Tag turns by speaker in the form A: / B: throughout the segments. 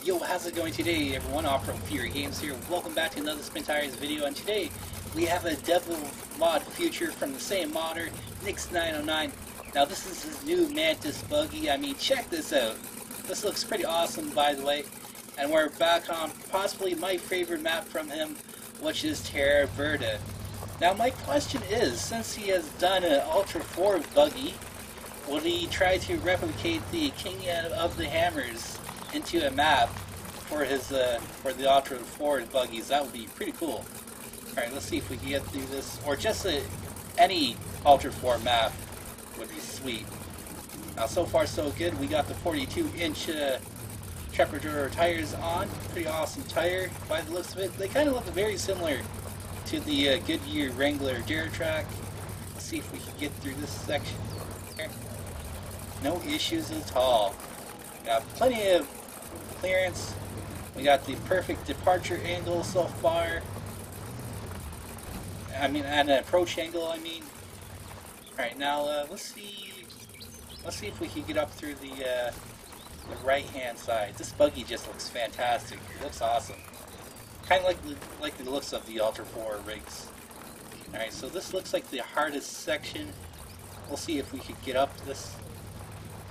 A: Yo, how's it going today, everyone? Off-RoadFury Games here. Welcome back to another SpinTires video, and today we have a Devil mod feature from the same modder, Nix909. Now this is his new Mantis buggy. I mean, check this out. This looks pretty awesome, by the way. And we're back on possibly my favorite map from him, which is Terra Verde. Now my question is, since he has done an Ultra 4 buggy, will he try to replicate the King of the Hammers into a map for his for the Ultra 4 buggies? That would be pretty cool. Alright, let's see if we can get through this, or just any Ultra 4 map would be sweet. Now so far so good. We got the 42-inch Trapper tires on. Pretty awesome tire by the looks of it. They kind of look very similar to the Goodyear Wrangler Terra track. Let's see if we can get through this section here. No issues at all. Got plenty of clearance. We got the perfect departure angle so far. I mean, and an approach angle, I mean. Alright, now let's see if we can get up through the right hand side. This buggy just looks fantastic. It looks awesome. Kind of like the looks of the Ultra 4 rigs. Alright, so this looks like the hardest section. We'll see if we could get up this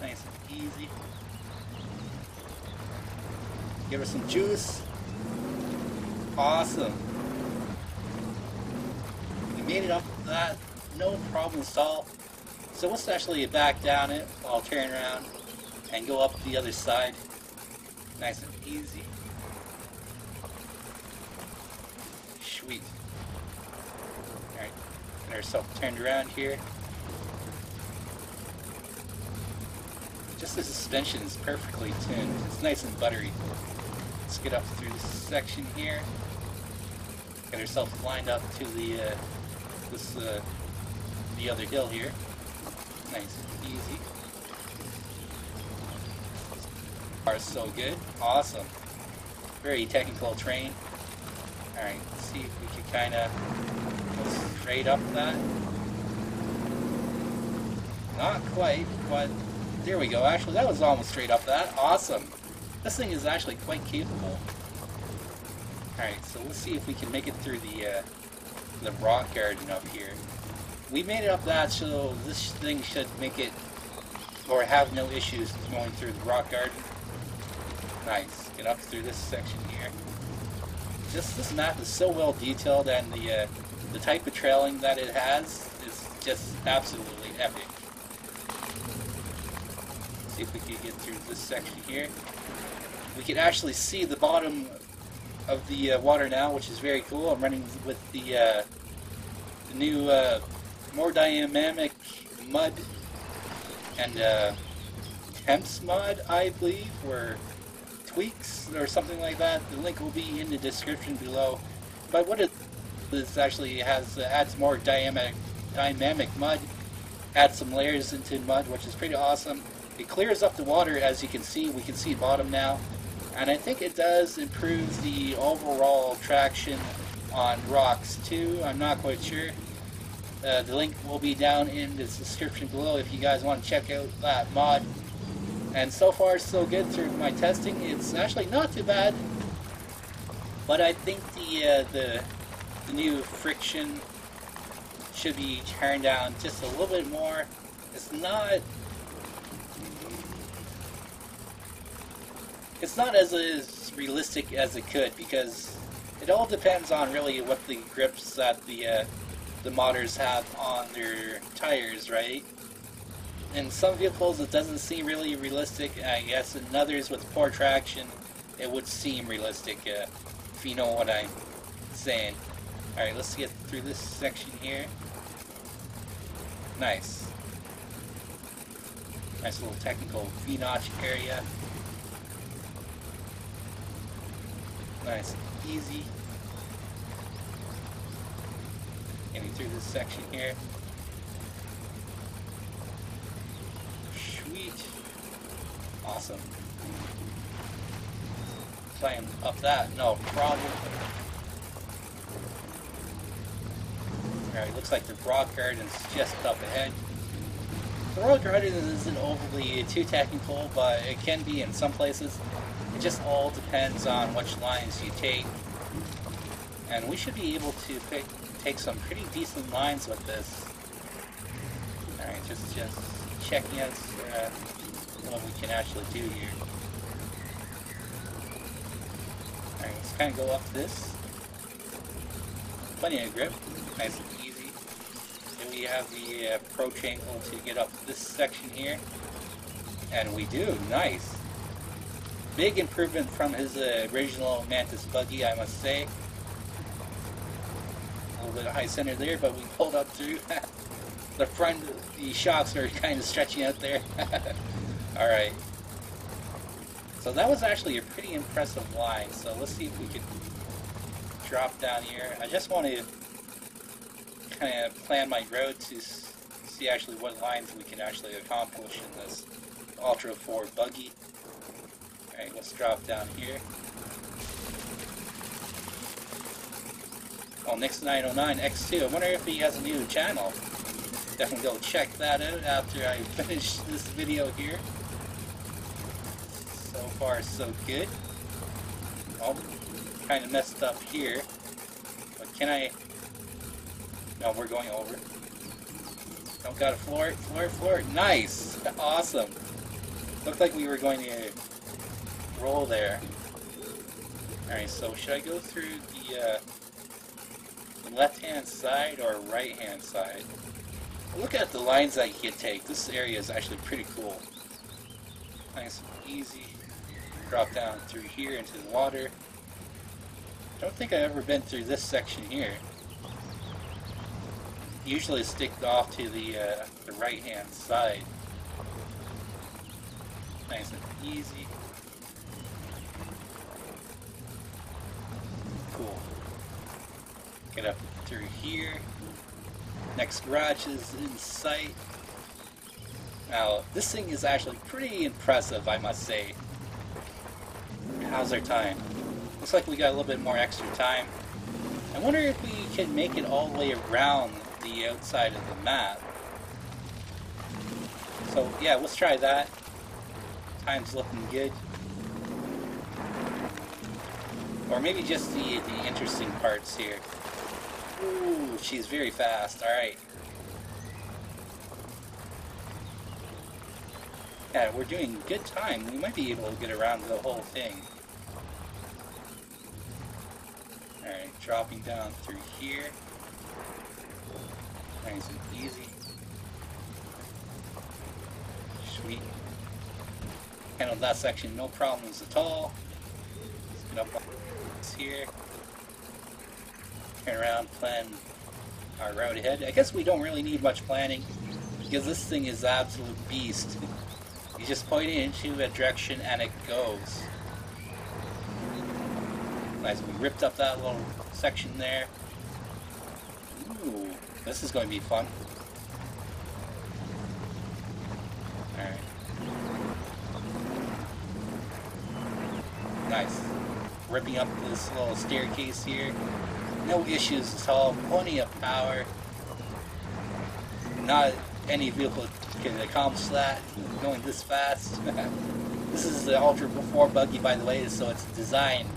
A: nice and easy. Give her some juice. Awesome. We made it up that. No problem at all. So let's actually back down it while turning around and go up the other side. Nice and easy. Sweet. Alright, get ourselves turned around here. Just the suspension is perfectly tuned. It's nice and buttery. Let's get up through this section here. Get ourselves lined up to the the other hill here. Nice and easy. Are so good. Awesome. Very technical terrain. Alright, let's see if we can kind of go straight up that. Not quite, but there we go. Actually, that was almost straight up that. Awesome. This thing is actually quite capable. Alright, so let's see if we can make it through the rock garden up here. We made it up that, so this thing should make it, or have no issues going through the rock garden. Nice. Get up through this section here. This map is so well detailed, and the type of trailing that it has is just absolutely epic. Let's see if we can get through this section here. We can actually see the bottom of the water now, which is very cool. I'm running with the new more dynamic mud and Temp's mod, I believe, or tweaks or something like that. The link will be in the description below. But what it is actually adds more dynamic mud, adds some layers into mud, which is pretty awesome. It clears up the water, as you can see. We can see bottom now, and I think it does improve the overall traction on rocks too. I'm not quite sure. The link will be down in the description below if you guys want to check out that mod. And so far so good through my testing. It's actually not too bad, but I think the new friction should be turned down just a little bit more. It's not as realistic as it could, because it all depends on really what the grips that the modders have on their tires, right? In some vehicles it doesn't seem really realistic. I guess in others with poor traction it would seem realistic, if you know what I'm saying. Alright, let's get through this section here. Nice. Nice little technical V-notch area. Nice and easy. Getting through this section here. Sweet. Awesome. Climb up that, no problem. Alright, looks like the rock garden's just up ahead. The road garden isn't overly too technical, but it can be in some places. It just all depends on which lines you take. And we should be able to take some pretty decent lines with this. Alright, just checking out what we can actually do here. Alright, let's kind of go up this. Plenty of grip, nice and easy. Then we have the approach angle to get up this section here. And we do, nice. Big improvement from his original Mantis Buggy, I must say. A little bit of high center there, but we pulled up through. The front, the shocks are kind of stretching out there. Alright. So that was actually a pretty impressive line. So let's see if we can drop down here. I just want to kind of plan my road to see actually what lines we can actually accomplish in this Ultra 4 Buggy. Alright, let's drop down here. Oh, Nix909 X2. I wonder if he has a new channel. Definitely go check that out after I finish this video here. So far, so good. Oh, kind of messed up here. But can I... No, we're going over. Oh, got a floor. Nice! Awesome! Looked like we were going to roll there. Alright, so should I go through the left-hand side or right-hand side? Look at the lines that you can take. This area is actually pretty cool. Nice and easy. Drop down through here into the water. Don't think I've ever been through this section here. Usually stick off to the right-hand side. Nice and easy. Cool. Get up through here. Next garage is in sight. Now, this thing is actually pretty impressive, I must say. How's our time? Looks like we got a little bit more extra time. I wonder if we can make it all the way around the outside of the map. So, yeah, let's try that. Time's looking good. Or maybe just the interesting parts here. Ooh, she's very fast. Alright. Yeah, we're doing good time. We might be able to get around the whole thing. Alright, dropping down through here. Nice and easy. Sweet. Handled that section, no problems at all. Let's get up on this here. Turn around, plan our route ahead. I guess we don't really need much planning because this thing is an absolute beast. You just point it into a direction and it goes. Nice, we ripped up that little section there. Ooh, this is going to be fun. Alright. Nice. Ripping up this little staircase here. No issues at all, plenty of power. Not any vehicle can accomplish that, going this fast. This is the Ultra 4 Buggy, by the way, so it's designed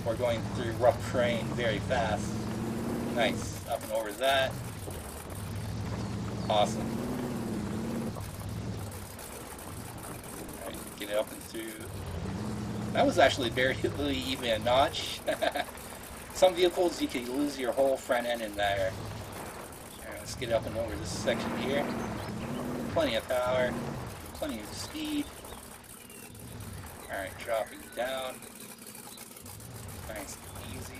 A: for going through rough terrain very fast. Nice, up and over that. Awesome. Alright, get it up and through. That was actually barely even a notch. Some vehicles you can lose your whole front end in there. Alright, let's get up and over this section here. Plenty of power, plenty of speed. Alright, dropping down. Nice and easy.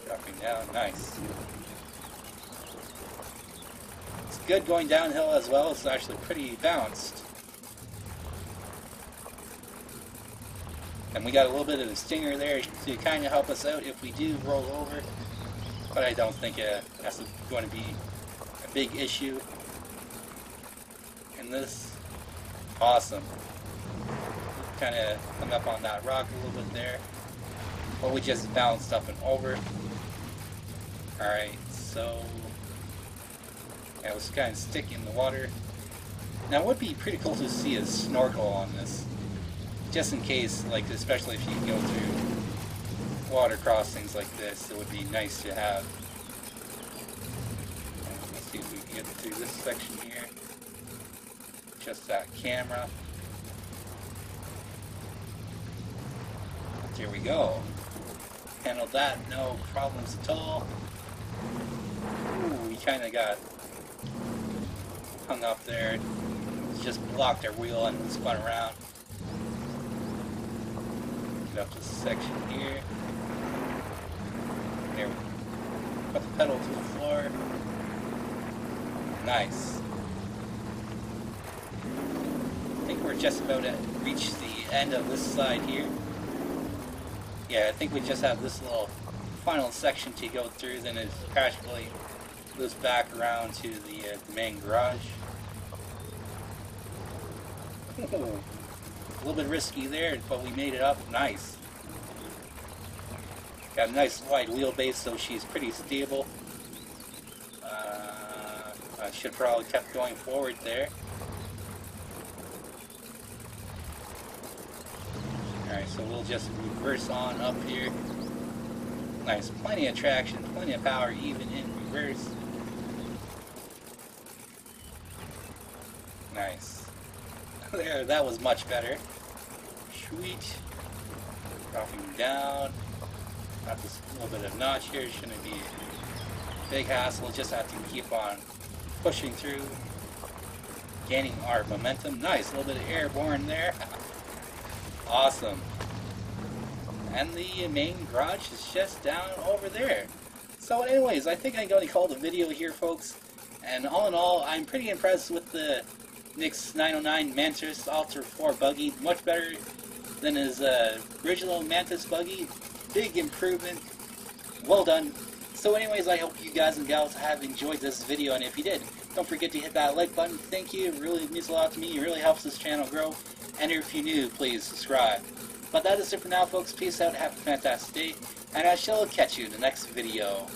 A: Dropping down, nice. It's good going downhill as well, it's actually pretty balanced. And we got a little bit of a stinger there to kind of help us out if we do roll over. But I don't think that's going to be a big issue in this. Awesome. Kind of hung up on that rock a little bit there. But we just bounced up and over. Alright, so... yeah, it was kind of sticky in the water. Now it would be pretty cool to see a snorkel on this, just in case, like especially if you go through water crossings like this, it would be nice to have. Let's see if we can get through this section here. Just that camera. There we go. Handled that, no problems at all. Ooh, we kind of got hung up there. Just blocked our wheel and spun around. Get up this section here. There we go. Put the pedal to the floor. Nice. I think we're just about to reach the end of this side here. Yeah, I think we just have this little final section to go through, then it practically goes back around to the main garage. Ooh, a little bit risky there, but we made it up. Nice. Got a nice wide wheelbase, so she's pretty stable. I should probably kept going forward there. Alright, so we'll just reverse on up here. Nice, plenty of traction, plenty of power even in reverse. Nice. There, that was much better. Sweet. Dropping down. Got this little bit of notch here, shouldn't be a big hassle, just have to keep on pushing through. Gaining our momentum. Nice, a little bit of airborne there. Awesome. And the main garage is just down over there. So anyways, I think I'm going to call the video here, folks. And all in all, I'm pretty impressed with the Nix 909 Mantis Ultra 4 buggy. Much better than his original Mantis buggy. Big improvement. Well done. So anyways, I hope you guys and gals have enjoyed this video, and if you did, don't forget to hit that like button. Thank you. It really means a lot to me. It really helps this channel grow. And if you're new, please subscribe. But that is it for now, folks. Peace out. Have a fantastic day. And I shall catch you in the next video.